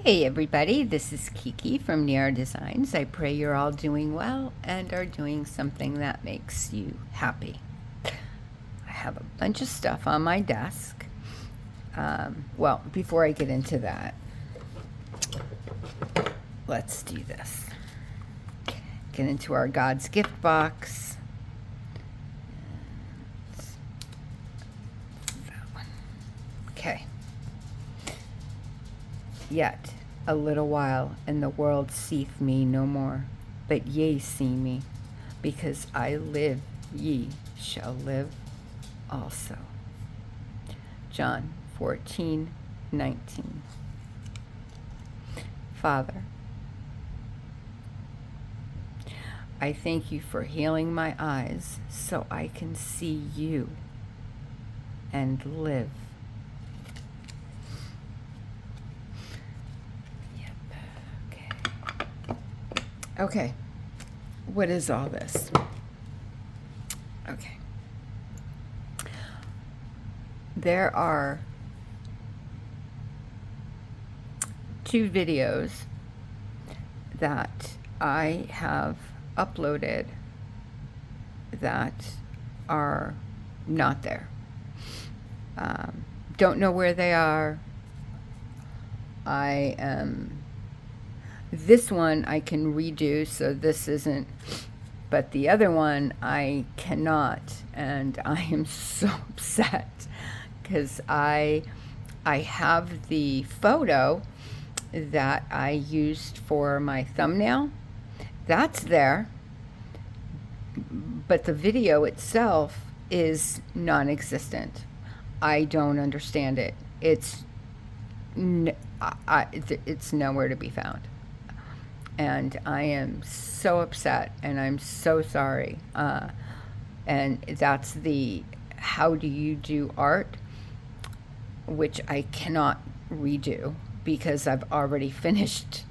Hey everybody, this is Kiki from Niara Designs. I pray you're all doing well and are doing something that makes you happy. I have a bunch of stuff on my desk. Well, before I get into that, let's do this. Get into our God's gift box. That one. Okay. Yet a little while, and the world seeth me no more, but ye see me, because I live, ye shall live also. John 14:19. Father, I thank you for healing my eyes so I can see you and live. Okay, what is all this? Okay. There are 2 videos that I have uploaded that are not there. Don't know where they are. This one I can redo, so this isn't, but the other one I cannot, and I am so upset because I have the photo that I used for my thumbnail. That's there, but the video itself is non-existent. I don't understand it. It's nowhere to be found. And I am so upset, and I'm so sorry. And that's the how do you do art, which I cannot redo because I've already finished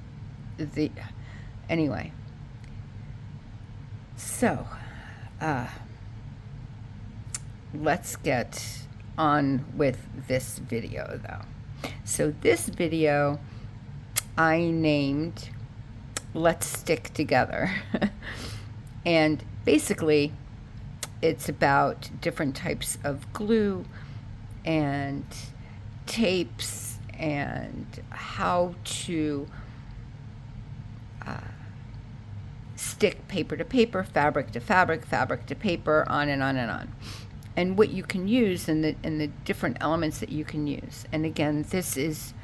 the, anyway. So, let's get on with this video though. So this video I named Let's Stick Together. And basically it's about different types of glue and tapes and how to stick paper to paper, fabric to fabric, fabric to paper, on and on and on. And what you can use and the different elements that you can use. And again, this is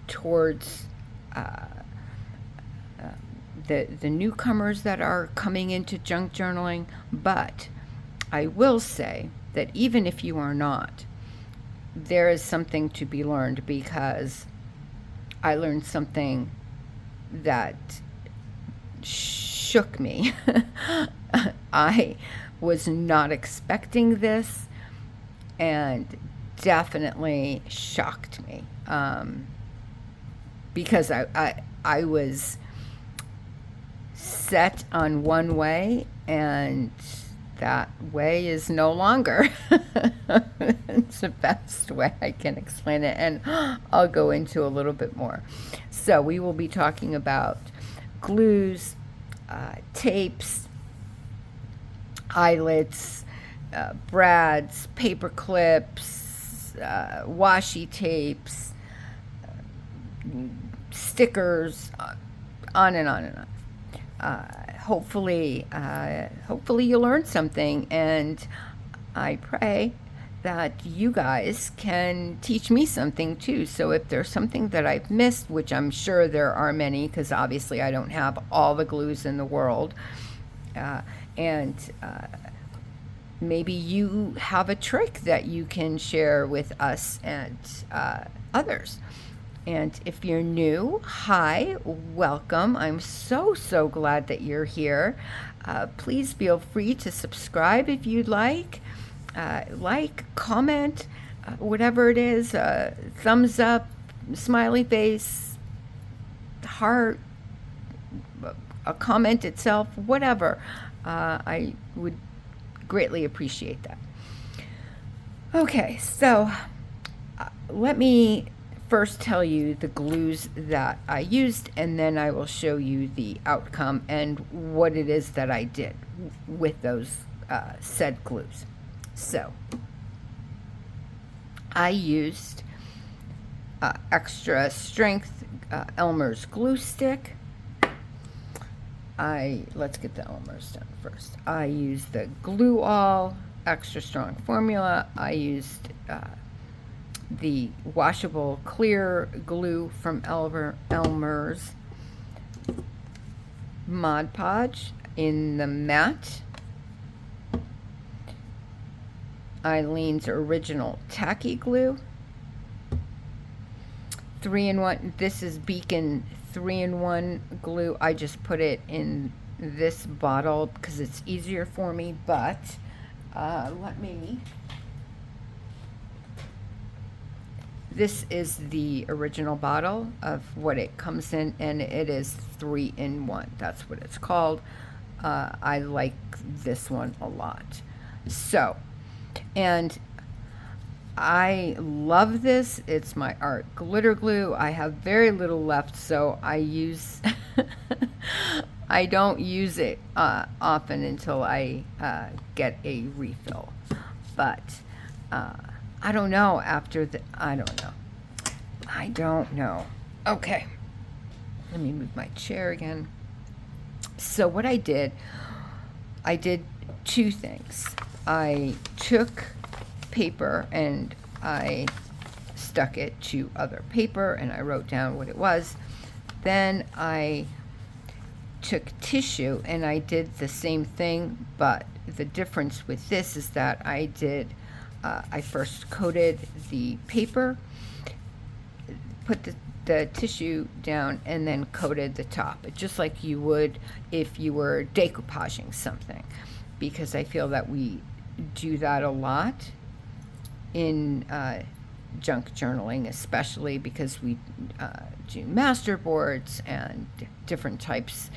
towards the newcomers that are coming into junk journaling, but I will say that even if you are not, there is something to be learned, because I learned something that shook me. I was not expecting this, and definitely shocked me, because I was set on one way, and that way is no longer. It's the best way I can explain it, and I'll go into a little bit more. So we will be talking about glues, tapes, eyelets, brads, paper clips, washi tapes, stickers, on and on and on. Hopefully you learned something, and I pray that you guys can teach me something too. So if there's something that I've missed, which I'm sure there are many, because obviously I don't have all the glues in the world, and maybe you have a trick that you can share with us and others. And if you're new, hi, welcome. I'm so glad that you're here. Please feel free to subscribe if you'd like. Comment, whatever it is, thumbs up, smiley face, heart, a comment itself, whatever. I would greatly appreciate that. Okay, so let me first tell you the glues that I used, and then I will show you the outcome and what it is that I did with those said glues. So I used extra strength Elmer's glue stick. Let's get the Elmer's done first. I used the Glue All extra strong formula. I used the washable clear glue from Elmer's, Mod Podge in the matte, Eileen's original tacky glue, 3-in-1. This is Beacon 3-in-1 glue. I just put it in this bottle because it's easier for me, but this is the original bottle of what it comes in, and it is 3-in-1. That's what it's called. I like this one a lot. So, and I love this. It's my art glitter glue. I have very little left, so I use I don't use it often until I get a refill. But I don't know after the, I don't know. Okay. Let me move my chair again. So what I did two things. I took paper and I stuck it to other paper and I wrote down what it was. Then I took tissue and I did the same thing, but the difference with this is that I first coated the paper, put the tissue down, and then coated the top, just like you would if you were decoupaging something, because I feel that we do that a lot in junk journaling, especially because we do master boards and different types,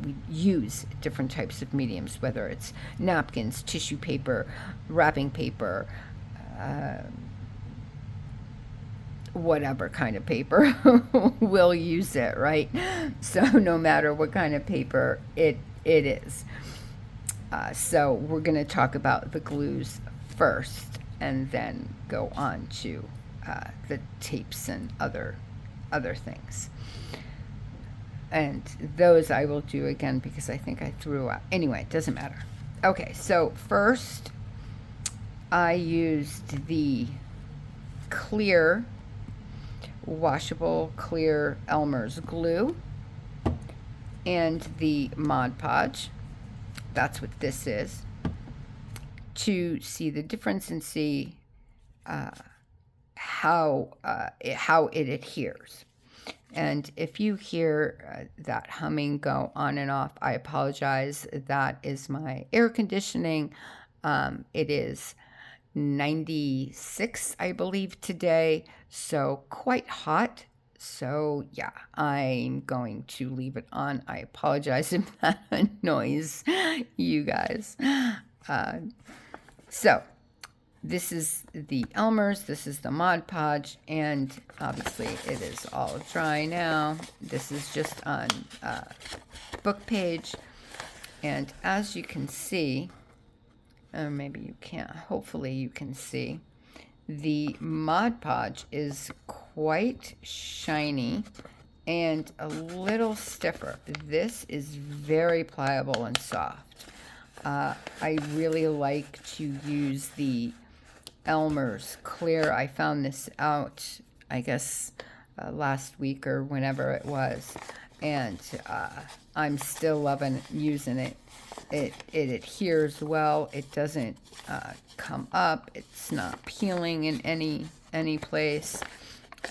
we use different types of mediums, whether it's napkins, tissue paper, wrapping paper, whatever kind of paper, we'll use it, right? So no matter what kind of paper it is. So we're going to talk about the glues first and then go on to the tapes and other things. And those I will do again because I think I threw out. Anyway, it doesn't matter. Okay, so first I used the clear, washable clear Elmer's glue and the Mod Podge. That's what this is, to see the difference and see how it adheres. And if you hear that humming go on and off, I apologize. That is my air conditioning. It is 96, I believe, today, so quite hot. So yeah, I'm going to leave it on. I apologize if that annoys you guys. So this is the Elmer's, this is the Mod Podge, and obviously it is all dry now. This is just on book page, and as you can see, or maybe you can't, hopefully you can see, the Mod Podge is quite shiny and a little stiffer. This is very pliable and soft. I really like to use the Elmer's Clear. I found this out, I guess, last week or whenever it was, and I'm still loving using it. It adheres well. It doesn't come up. It's not peeling in any place.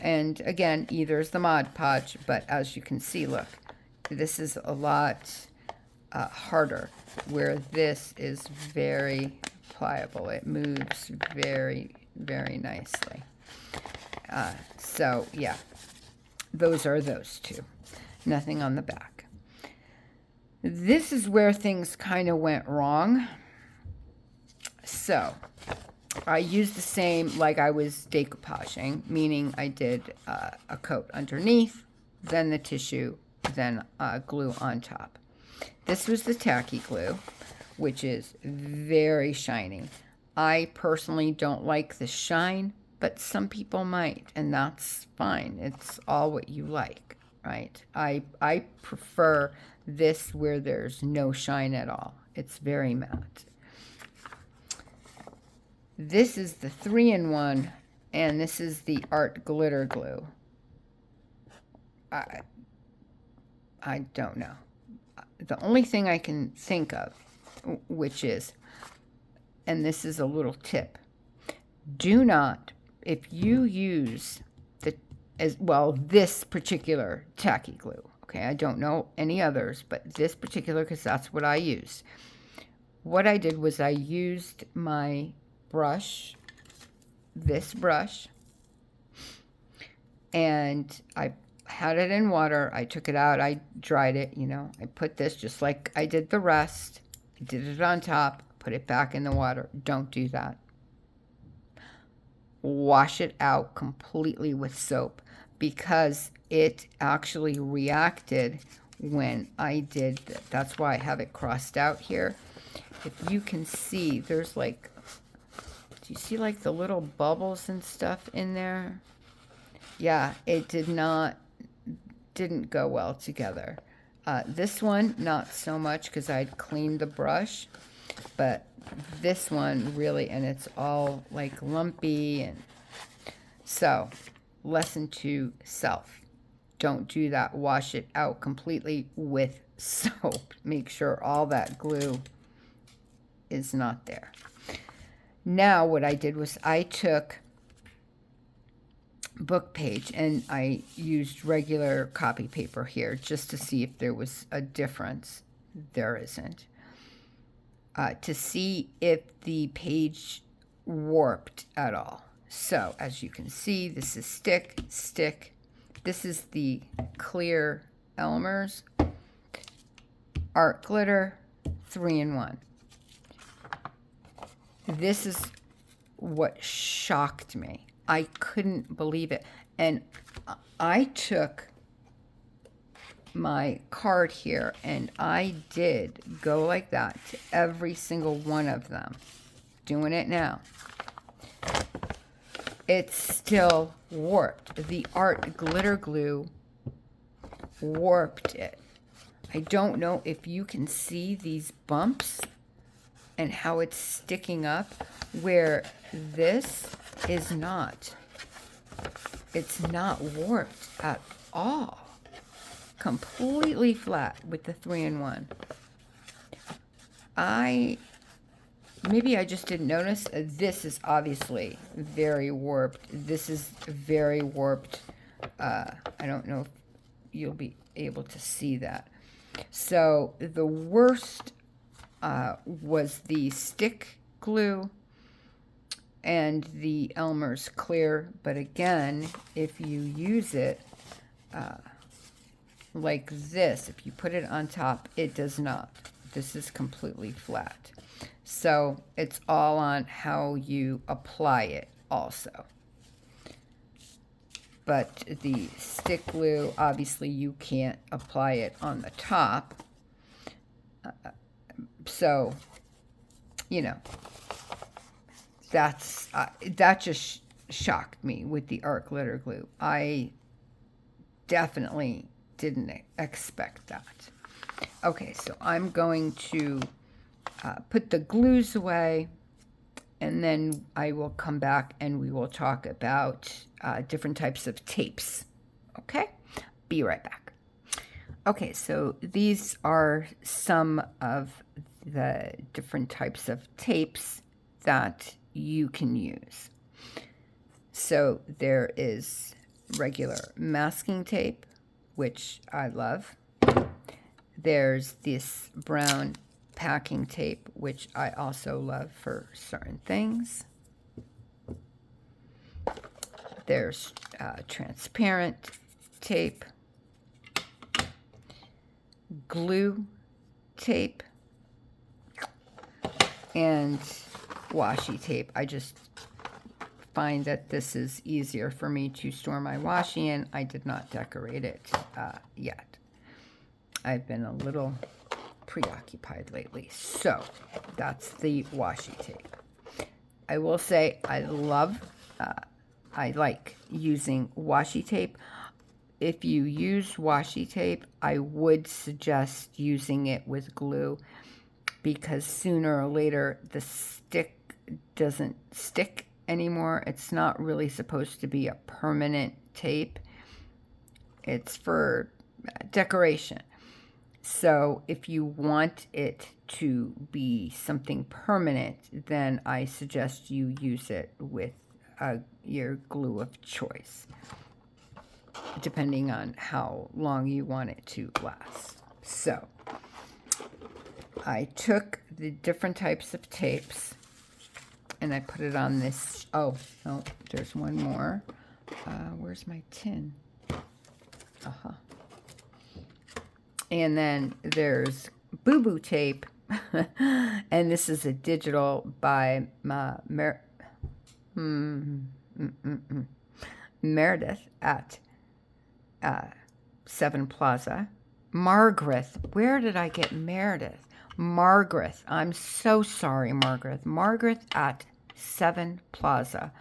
And again, either is the Mod Podge, but as you can see, look, this is a lot harder, where this is very pliable. It moves very, very nicely. So yeah, those are those two. Nothing on the back. This is where things kind of went wrong. So I used the same like I was decoupaging, meaning I did a coat underneath, then the tissue, then glue on top. This was the tacky glue, which is very shiny. I personally don't like the shine, but some people might, and that's fine. It's all what you like, right? I prefer this where there's no shine at all. It's very matte. This is the 3-in-1, and this is the Art Glitter Glue. I don't know. The only thing I can think of, which is, and this is a little tip, do not, if you use this particular tacky glue, okay, I don't know any others, but this particular, because that's what I use. What I did was I used my brush, this brush, and I had it in water. I took it out, I dried it, you know. I put this just like I did the rest. I did it on top, put it back in the water. Don't do that. Wash it out completely with soap, because it actually reacted when I did that. That's why I have it crossed out here. If you can see, there's like, do you see like the little bubbles and stuff in there? Yeah, it didn't go well together. This one, not so much, because I'd cleaned the brush, but this one really, and it's all like lumpy. And so, lesson to self, don't do that. Wash it out completely with soap. Make sure all that glue is not there. Now what I did was I took book page and I used regular copy paper here just to see if there was a difference. There isn't. To see if the page warped at all. So as you can see, this is stick. This is the clear Elmer's Art Glitter 3-in-1. This is what shocked me. I couldn't believe it. And I took my card here and I did go like that to every single one of them. Doing it now. It's still warped. The Art Glitter Glue warped it. I don't know if you can see these bumps and how it's sticking up, where this is not. It's not warped at all. Completely flat with the 3-in-1. Maybe I just didn't notice. This is obviously very warped. This is very warped. I don't know if you'll be able to see that. So the worst was the stick glue and the Elmer's clear. But again, if you use it like this, if you put it on top, it does not. This is completely flat. So it's all on how you apply it also. But the stick glue, obviously you can't apply it on the top. So, you know, that just shocked me with the Art Glitter Glue. I definitely didn't expect that. Okay, so I'm going to put the glues away, and then I will come back and we will talk about different types of tapes. Okay? Be right back. Okay, so these are some of the different types of tapes that you can use. So there is regular masking tape, which I love. There's this brown packing tape, which I also love for certain things. There's transparent tape, glue tape, and washi tape. I just find that this is easier for me to store my washi in. I did not decorate it yet. I've been a little preoccupied lately. So that's the washi tape. I will say I like using washi tape. If you use washi tape, I would suggest using it with glue, because sooner or later the stick doesn't stick anymore. It's not really supposed to be a permanent tape. It's for decoration. So if you want it to be something permanent, then I suggest you use it with your glue of choice, depending on how long you want it to last. So I took the different types of tapes and I put it on this. Oh, no, there's one more. Where's my tin? And then there's Boo Boo tape. And this is a digital by Meredith at 7 Plaza. Margreth. Where did I get Meredith? Margreth. I'm so sorry, Margreth. Margreth at 7 Plaza,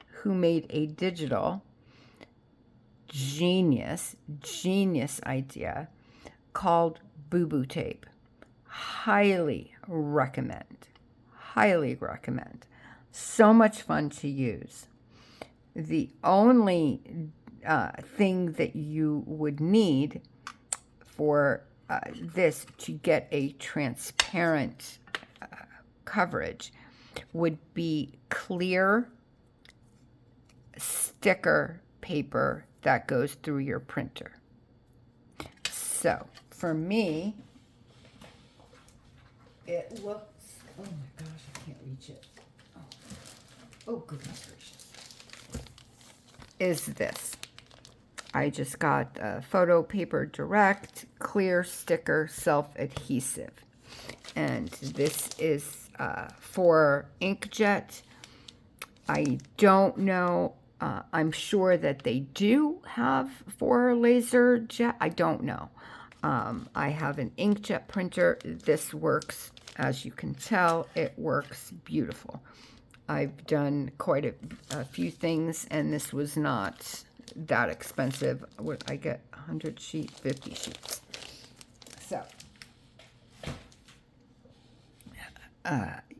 who made a digital genius idea called Boo Boo tape. Highly recommend. Highly recommend. So much fun to use. The only thing that you would need for this to get a transparent coverage would be clear sticker paper that goes through your printer. So for me, it looks, oh my gosh, I can't reach it. Oh goodness gracious. Is this. I just got Photo Paper Direct Clear Sticker Self-Adhesive. And this is for inkjet. I don't know. I'm sure that they do have for laser jet. I don't know. I have an inkjet printer. This works, as you can tell, it works beautiful. I've done quite a few things, and this was not that expensive. What I get 100 sheets, 50 sheets.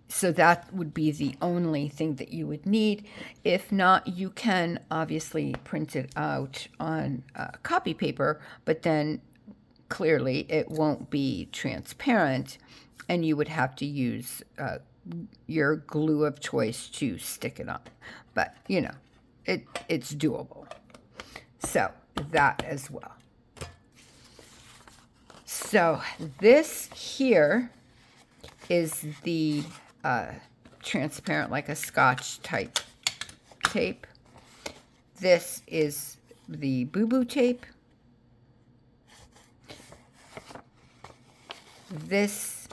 So that would be the only thing that you would need. If not, you can obviously print it out on copy paper, but then clearly it won't be transparent, and you would have to use your glue of choice to stick it on. But, you know, it's doable. So that as well. So this here is the transparent, like a Scotch type tape. This is the Boo Boo tape. This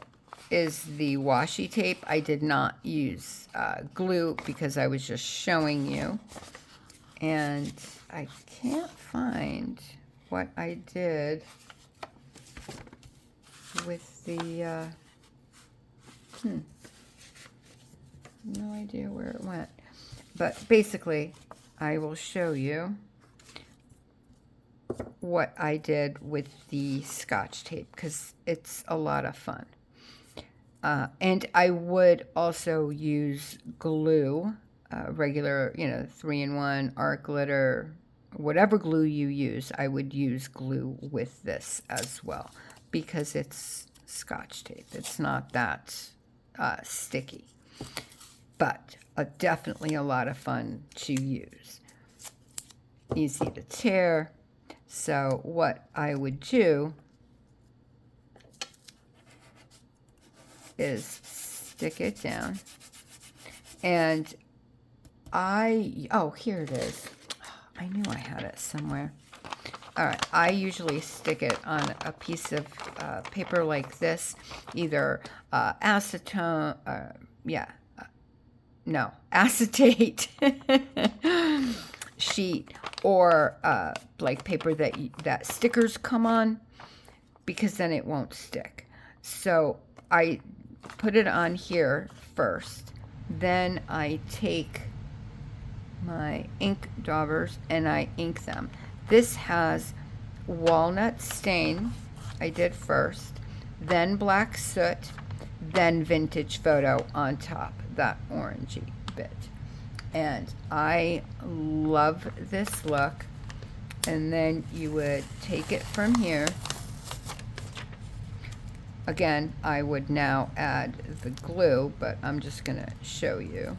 is the washi tape. I did not use glue because I was just showing you. And I can't find what I did with the, no idea where it went. But basically, I will show you what I did with the Scotch tape, because it's a lot of fun. And I would also use glue, regular, 3-in-1, art glitter, whatever glue you use, I would use glue with this as well, because it's Scotch tape. It's not that sticky, but definitely a lot of fun to use. Easy to tear. So what I would do is stick it down, and oh, here it is. I knew I had it somewhere. All right, I usually stick it on a piece of paper like this, either acetone, no, acetate sheet, or like paper that stickers come on, because then it won't stick. So I put it on here first, then I take my ink daubers and I ink them. This has walnut stain, I did first, then black soot, then vintage photo on top, that orangey bit. And I love this look. And then you would take it from here. Again, I would now add the glue, but I'm just gonna show you.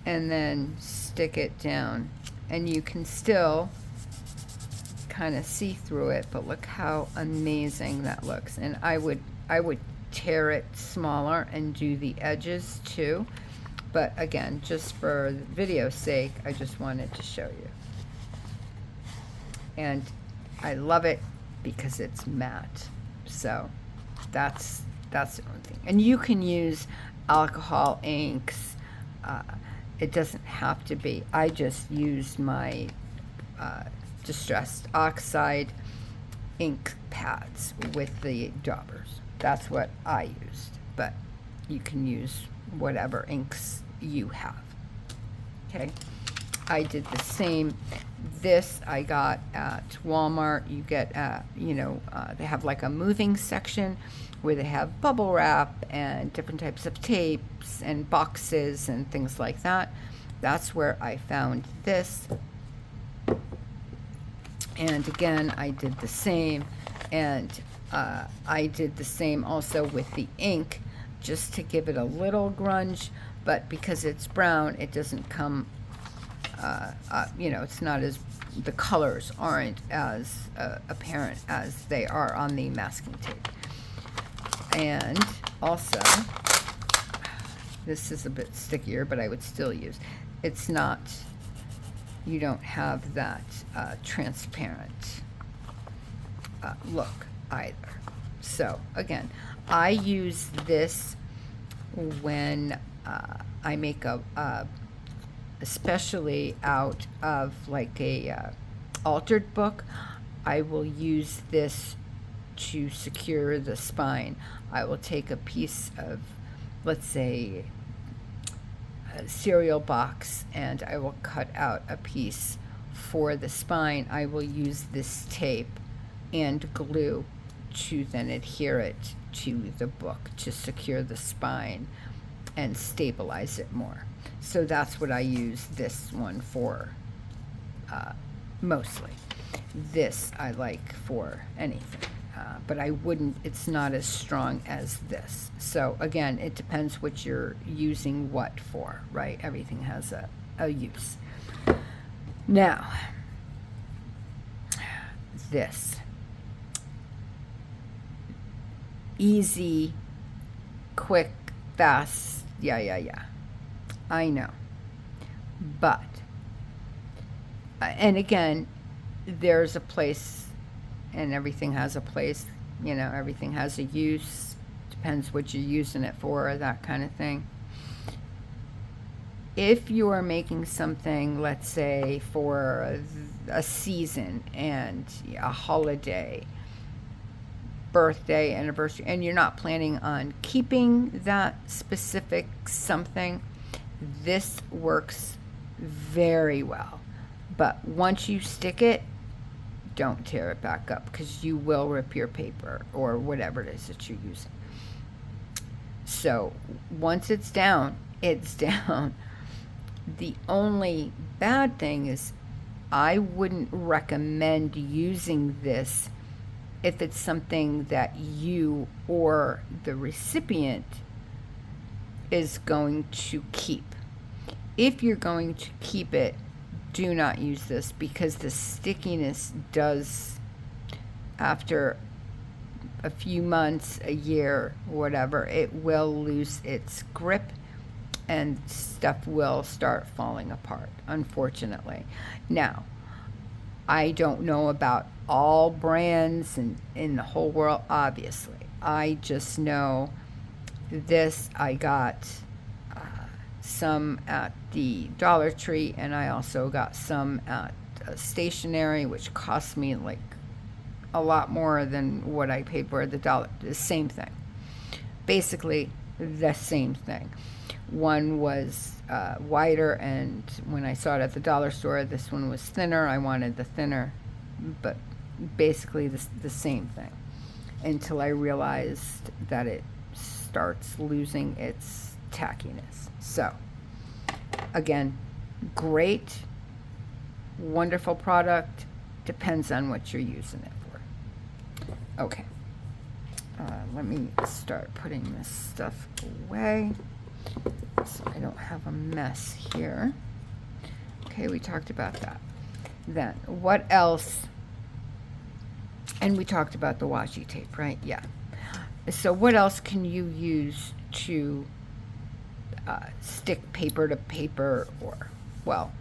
And then stick it down. And you can still kind of see through it, but look how amazing that looks. And I would tear it smaller and do the edges too. But again, just for the video's sake, I just wanted to show you. And I love it because it's matte. So that's the only thing. And you can use alcohol inks. It doesn't have to be. I just used my distressed oxide ink pads with the daubers. That's what I used. But you can use whatever inks you have. Okay. I did the same. This I got at Walmart. You get, they have like a moving section where they have bubble wrap and different types of tapes and boxes and things like that. That's where I found this. And again, I did the same. And I did the same also with the ink, just to give it a little grunge. But because it's brown, it doesn't come, it's not as, the colors aren't as apparent as they are on the masking tape. And also, this is a bit stickier, but I would still use, it's not, you don't have that transparent look either. So again, I use this when I make especially out of like a altered book, I will use this to secure the spine. I will take a piece of, let's say, a cereal box, and I will cut out a piece for the spine. I will use this tape and glue to then adhere it to the book to secure the spine and stabilize it more. So that's what I use this one for mostly. This I like for anything, but I wouldn't, it's not as strong as this. So again, it depends what you're using what for, right? Everything has a use. Now, this. Easy, quick, fast, yeah. I know. But, and again, there's a place, and everything has a place, everything has a use, depends what you're using it for, that kind of thing. If you are making something, let's say, for a season and a holiday, birthday, anniversary, and you're not planning on keeping that specific something, this works very well. But once you stick it, don't tear it back up, because you will rip your paper or whatever it is that you're using. So once it's down, it's down. The only bad thing is I wouldn't recommend using this if it's something that you or the recipient is going to keep. If you're going to keep it, do not use this, because the stickiness does, after a few months, a year, whatever, it will lose its grip and stuff will start falling apart, unfortunately. Now, I don't know about all brands in the whole world, obviously. I just know this I got some at the Dollar Tree, and I also got some at stationery, which cost me like a lot more than what I paid for at the dollar. The same thing. Basically, the same thing. One was wider, and when I saw it at the dollar store, this one was thinner. I wanted the thinner, but basically the same thing, until I realized that it starts losing its tackiness. So, again, great, wonderful product. Depends on what you're using it for. Okay. Let me start putting this stuff away so I don't have a mess here. Okay, we talked about that. Then, what else? And we talked about the washi tape, right? Yeah. So what else can you use to stick paper to paper? Or, well,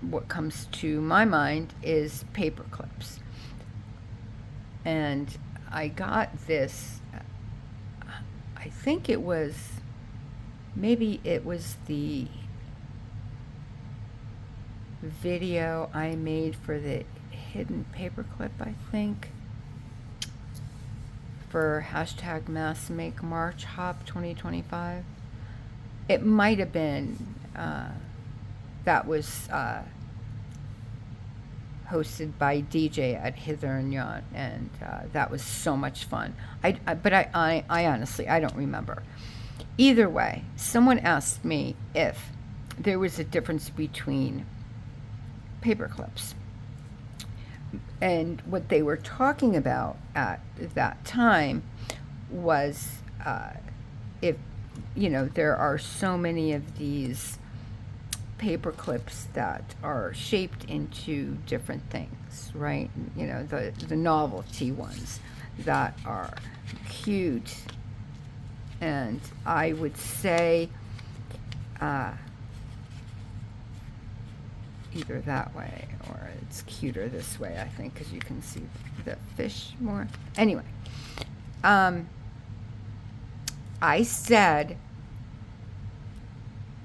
what comes to my mind is paper clips. And I got this, I think it was, maybe it was the video I made for the hidden paperclip, I think, for hashtag Mass Make March Hop 2025. It might have been, that was hosted by DJ at Hither and Yon, and that was so much fun. But I honestly, I don't remember. Either way, someone asked me if there was a difference between paper clips. And what they were talking about at that time was if, there are so many of these paper clips that are shaped into different things, right? The novelty ones that are cute. And I would say either that way or it's cuter this way, I think, because you can see the fish more. Anyway, I said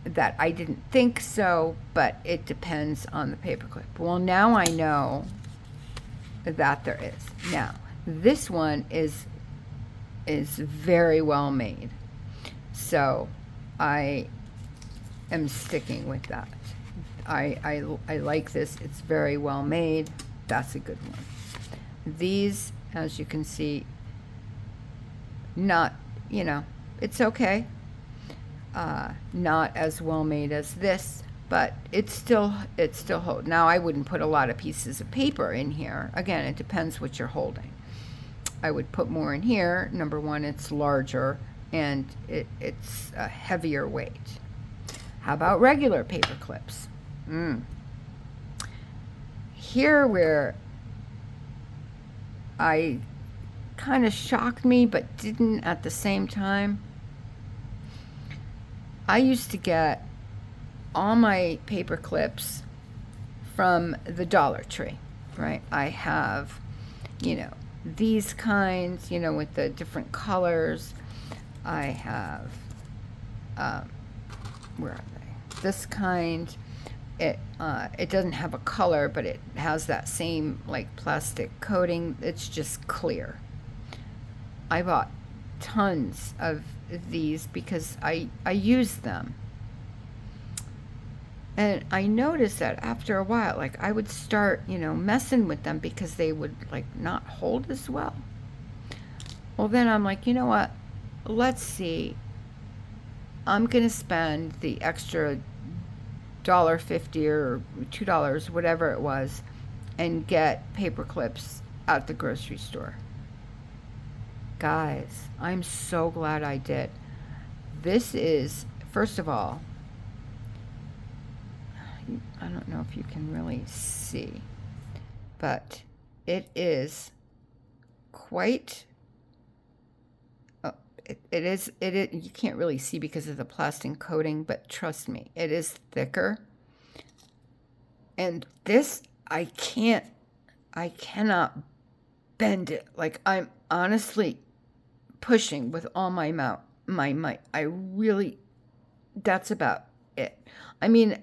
that I didn't think so, but it depends on the paperclip. Well, now I know that there is. Now, this one is very well made, so I am sticking with that. I like this. It's very well made. That's a good one. These, as you can see, not, it's okay. Not as well made as this, but it still holds. Now, I wouldn't put a lot of pieces of paper in here. Again, it depends what you're holding. I would put more in here. Number one, it's larger, and it's a heavier weight. How about regular paper clips? Here where I kind of shocked me, but didn't at the same time. I used to get all my paper clips from the Dollar Tree, right? I have, these kinds, with the different colors. I have, where are they? This kind. It doesn't have a color, but it has that same like plastic coating. It's just clear. I bought tons of these because I use them. And I noticed that after a while, like I would start, messing with them because they would like not hold as well. Well, then I'm like, you know what? Let's see. I'm going to spend the extra $1.50 or $2, whatever it was, and get paper clips at the grocery store. Guys, I'm so glad I did. This is, first of all, I don't know if you can really see, but it is quite, it is, you can't really see because of the plastic coating, but trust me, it is thicker. And this, I cannot bend it. Like I'm honestly pushing with all my might. I really That's about it. I mean,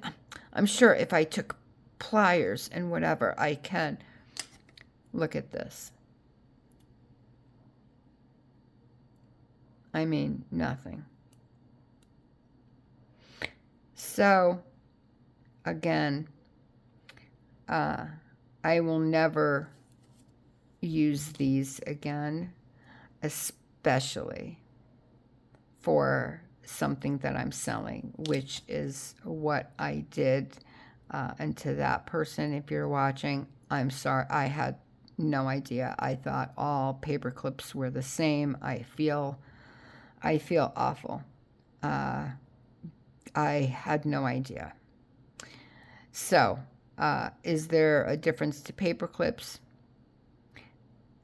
I'm sure if I took pliers and whatever, I can. Look at this. I mean, nothing. So, again, I will never use these again, especially for something that I'm selling, which is what I did. And to that person, if you're watching, I'm sorry. I had no idea. I thought all paper clips were the same. I feel awful. I had no idea. So, is there a difference to paper clips?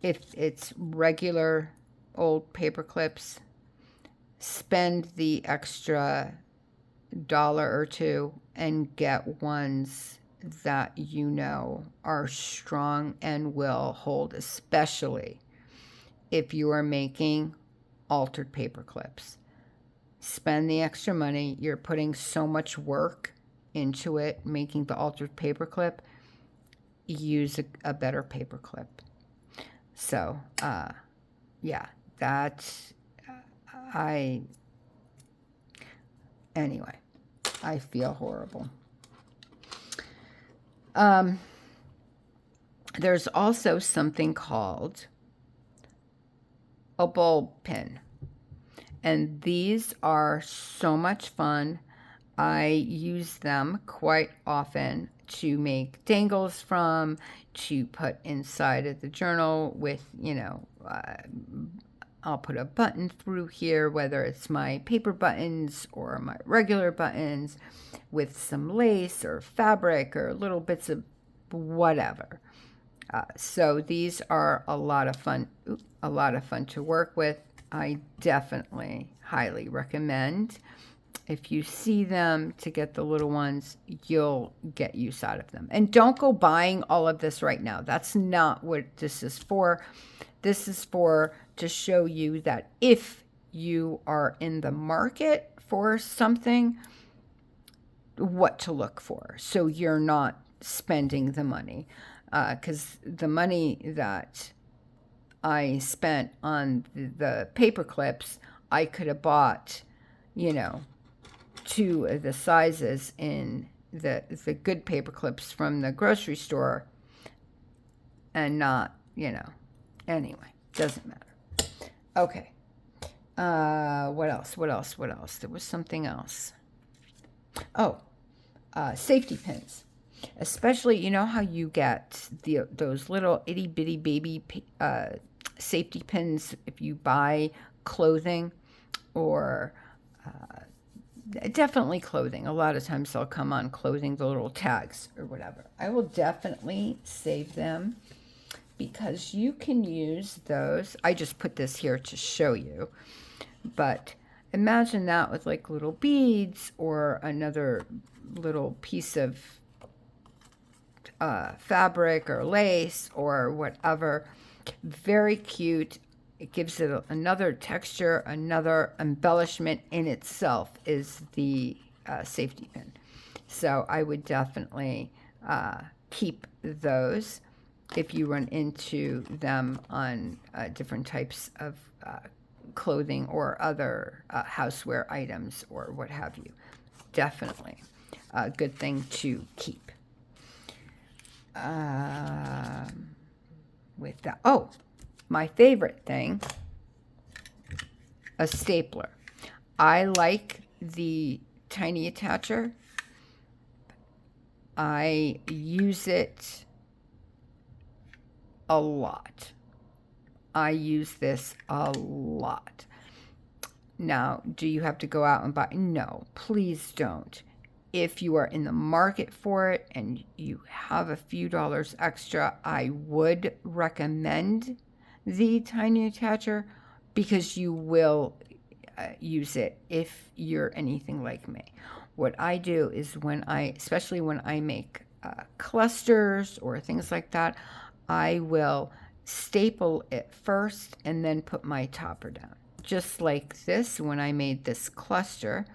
If it's regular old paper clips, spend the extra dollar or two and get ones that you know are strong and will hold, especially if you are making altered paper clips. Spend the extra money. You're putting so much work into it, making the altered paper clip. Use a better paper clip. So, yeah, that's, anyway, I feel horrible. There's also something called a bulb pin. And these are so much fun. I use them quite often to make dangles from, to put inside of the journal with, I'll put a button through here, whether it's my paper buttons or my regular buttons, with some lace or fabric or little bits of whatever. So these are a lot of fun to work with. I definitely highly recommend. If you see them, to get the little ones, you'll get use out of them. And don't go buying all of this right now. That's not what this is for. This is for to show you that if you are in the market for something, what to look for, so you're not spending the money. Because the money that I spent on the paper clips, I could have bought, two of the sizes in the good paper clips from the grocery store, and not, anyway, doesn't matter. Okay. What else? There was something else. Oh, safety pins. Especially, you know how you get those little itty bitty baby safety pins if you buy clothing, or definitely clothing. A lot of times they'll come on clothing, the little tags or whatever. I will definitely save them, because you can use those. I just put this here to show you, but imagine that with like little beads or another little piece of fabric or lace or whatever. Very cute. It gives it another texture, another embellishment in itself is the safety pin. So I would definitely keep those if you run into them on different types of clothing or other houseware items or what have you. Definitely a good thing to keep. With that, my favorite thing, a stapler. I like the tiny attacher. I use it a lot. I use this a lot. Now, do you have to go out and buy? No, please don't. If you are in the market for it and you have a few dollars extra, I would recommend the tiny attacher, because you will use it if you're anything like me. What I do is especially when I make clusters or things like that, I will staple it first and then put my topper down. Just like this, when I made this cluster,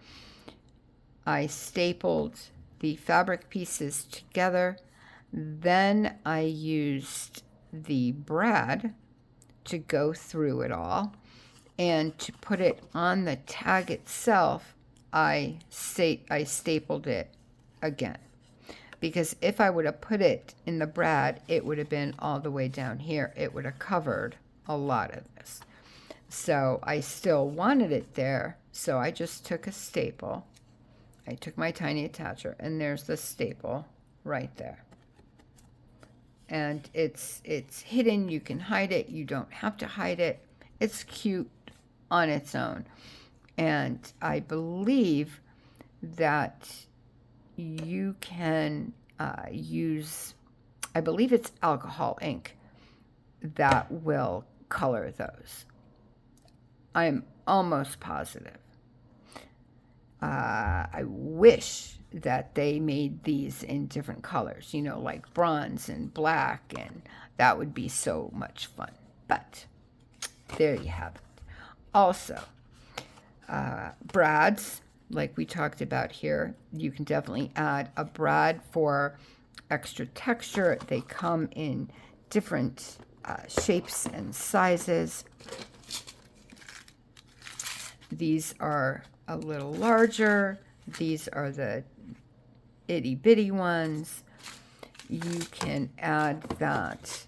I stapled the fabric pieces together. Then I used the brad to go through it all, and to put it on the tag itself, I stapled it again. Because if I would have put it in the brad, it would have been all the way down here. It would have covered a lot of this. So I still wanted it there, so I just took a staple. I took my tiny attacher, and there's the staple right there. And it's hidden. You can hide it. You don't have to hide it. It's cute on its own. And I believe that you can use, I believe it's alcohol ink that will color those. I'm almost positive. I wish that they made these in different colors, you know, like bronze and black, and that would be so much fun. But there you have it. Also, brads, like we talked about here, you can definitely add a brad for extra texture. They come in different shapes and sizes. These are a little larger. These are the itty bitty ones. You can add that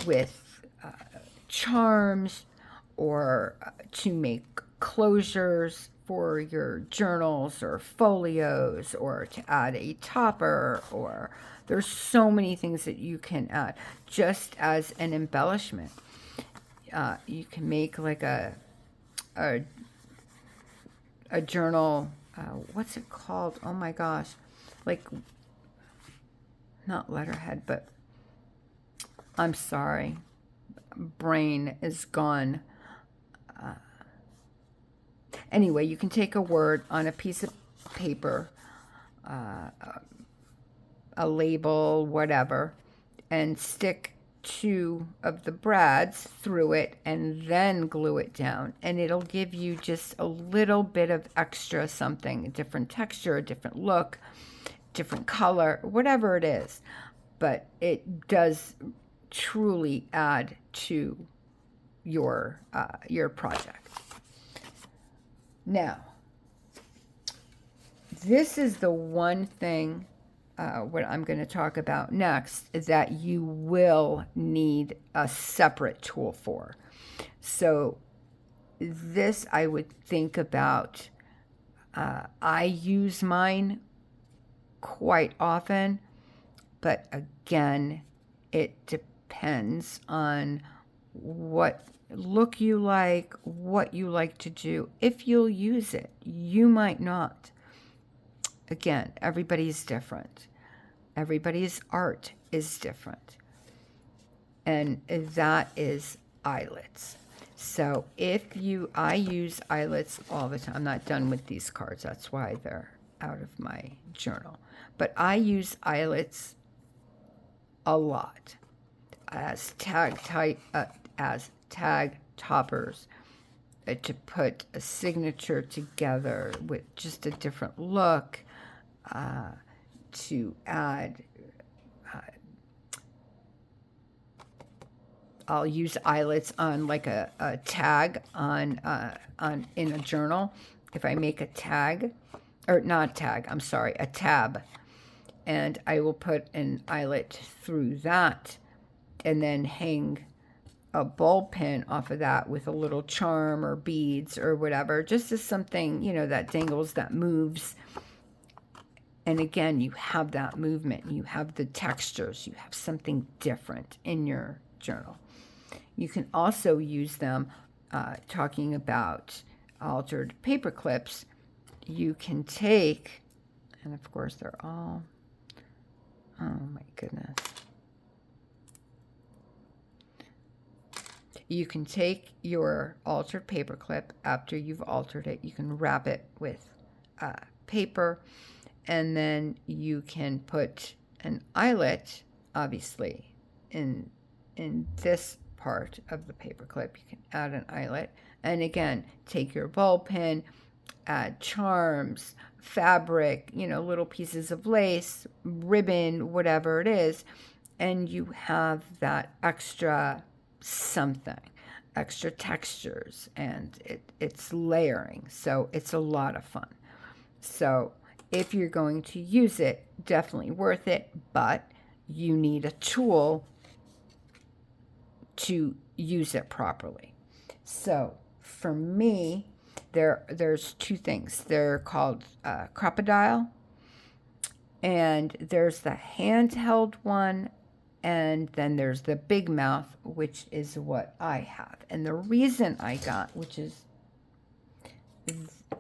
with charms, or to make closures for your journals or folios, or to add a topper, or there's so many things that you can add just as an embellishment. You can make like a journal, what's it called? Oh my gosh, like, not letterhead, but I'm sorry, brain is gone. Anyway, you can take a word on a piece of paper, a label, whatever, and stick 2 of the brads through it and then glue it down, and it'll give you just a little bit of extra something, a different texture, a different look, different color, whatever it is. But it does truly add to your project. Now, this is the one thing what I'm going to talk about next, is that you will need a separate tool for. So this I would think about. I use mine quite often, but again, it depends on what look you like, what you like to do. If you'll use it, you might not. Again, everybody's different. Everybody's art is different. And that is eyelets. So I use eyelets all the time. I'm not done with these cards. That's why they're out of my journal. But I use eyelets a lot as tag toppers, to put a signature together with just a different look, to add, I'll use eyelets on like a tag on in a journal. If I make a tag, or not tag, I'm sorry, a tab, and I will put an eyelet through that, and then hang a ball pin off of that with a little charm or beads or whatever, just as something, you know, that dangles, that moves. And again, you have that movement, you have the textures, you have something different in your journal. You can also use them, talking about altered paper clips. You can take, and of course they're all, oh my goodness. You can take your altered paper clip after you've altered it. You can wrap it with paper, and then you can put an eyelet, obviously, in this part of the paper clip. You can add an eyelet, and again, take your ball pin add charms, fabric, little pieces of lace, ribbon, whatever it is, and you have that extra something, extra textures, and it's layering. So it's a lot of fun. So if you're going to use it, definitely worth it, but you need a tool to use it properly. So for me, there's two things. They're called Crocodile, and there's the handheld one, and then there's the big mouth, which is what I have. And the reason I got, which is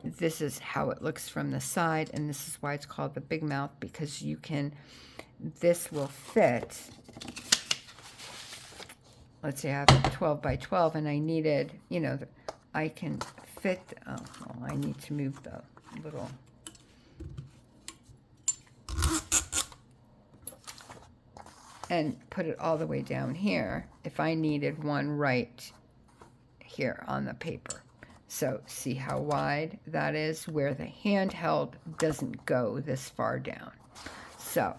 this is how it looks from the side, and this is why it's called the big mouth, because this will fit. Let's say I have a 12 by 12 and I needed, I can fit, I need to move the little, and put it all the way down here if I needed one right here on the paper. So see how wide that is, where the handheld doesn't go this far down. So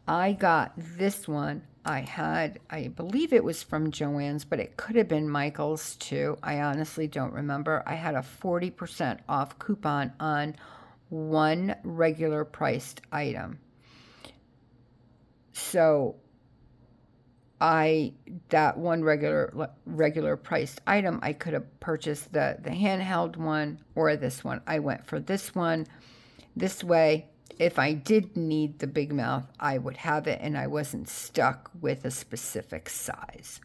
I got this one. I believe it was from Joann's, but it could have been Michael's too. I honestly don't remember. I had a 40% off coupon on one regular priced item. So that one regular priced item, I could have purchased the handheld one or this one. I went for this one. This way, if I did need the big mouth, I would have it, and I wasn't stuck with a specific size.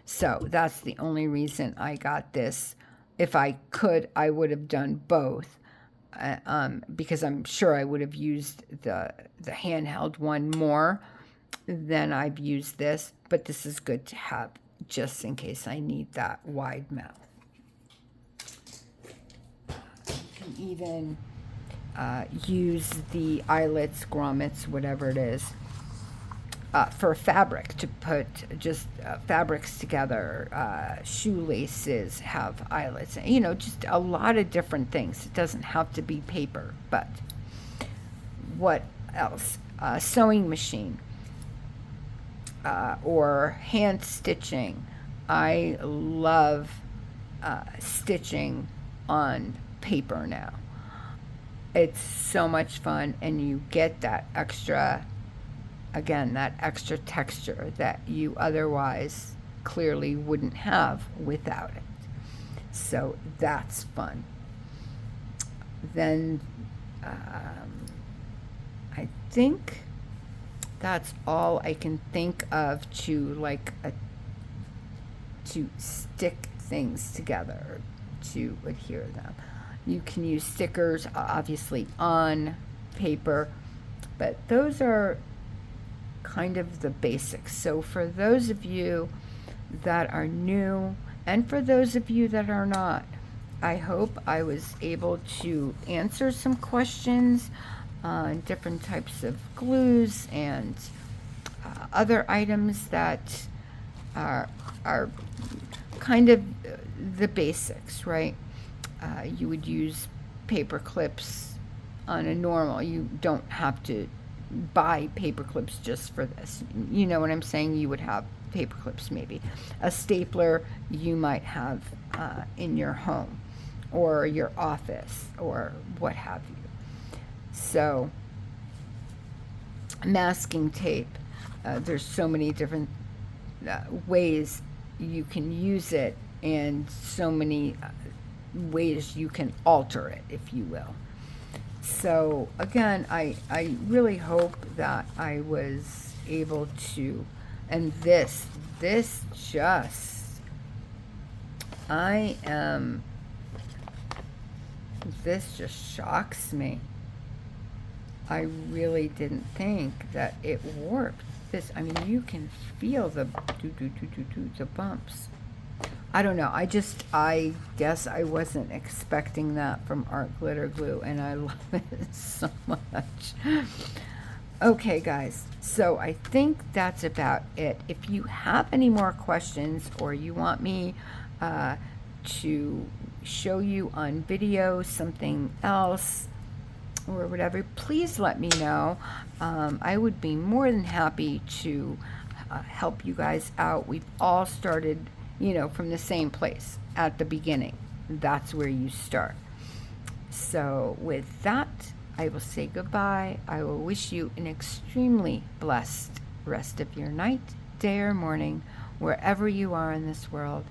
So that's the only reason I got this. If I could, I would have done both, because I'm sure I would have used the handheld one more than I've used this. But this is good to have just in case I need that wide mouth. You can even use the eyelets, grommets, whatever it is, for fabric, to put just fabrics together. Shoelaces have eyelets, just a lot of different things. It doesn't have to be paper. But what else? Sewing machine, or hand stitching. I love stitching on paper now. It's so much fun, and you get that extra texture that you otherwise clearly wouldn't have without it. So that's fun. Then I think that's all I can think of to stick things together, to adhere them. You can use stickers, obviously, on paper, but those are kind of the basics. So for those of you that are new, and for those of you that are not, I hope I was able to answer some questions on different types of glues and other items that are kind of the basics, right? You would use paper clips on a normal. You don't have to buy paper clips just for this. You know what I'm saying? You would have paper clips, maybe. A stapler you might have in your home or your office or what have you. So, masking tape. There's so many different ways you can use it, and so many ways you can alter it, if you will. So again, I really hope that I was able to, and this just, this just shocks me. I really didn't think that it worked. You can feel the bumps. I don't know. I guess I wasn't expecting that from Art Glitter Glue, and I love it so much. Okay, guys. So I think that's about it. If you have any more questions, or you want me to show you on video something else or whatever, please let me know. I would be more than happy to help you guys out. We've all started, from the same place at the beginning. That's where you start. So with that, I will say goodbye. I will wish you an extremely blessed rest of your night, day, or morning, wherever you are in this world.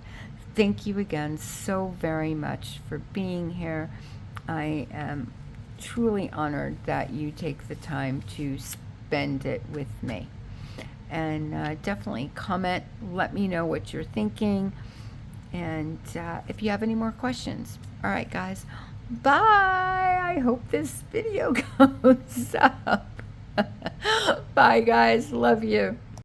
Thank you again so very much for being here. I am truly honored that you take the time to spend it with me. And definitely comment, let me know what you're thinking, and if you have any more questions. All right, guys, bye. I hope this video goes up. Bye, guys. Love you.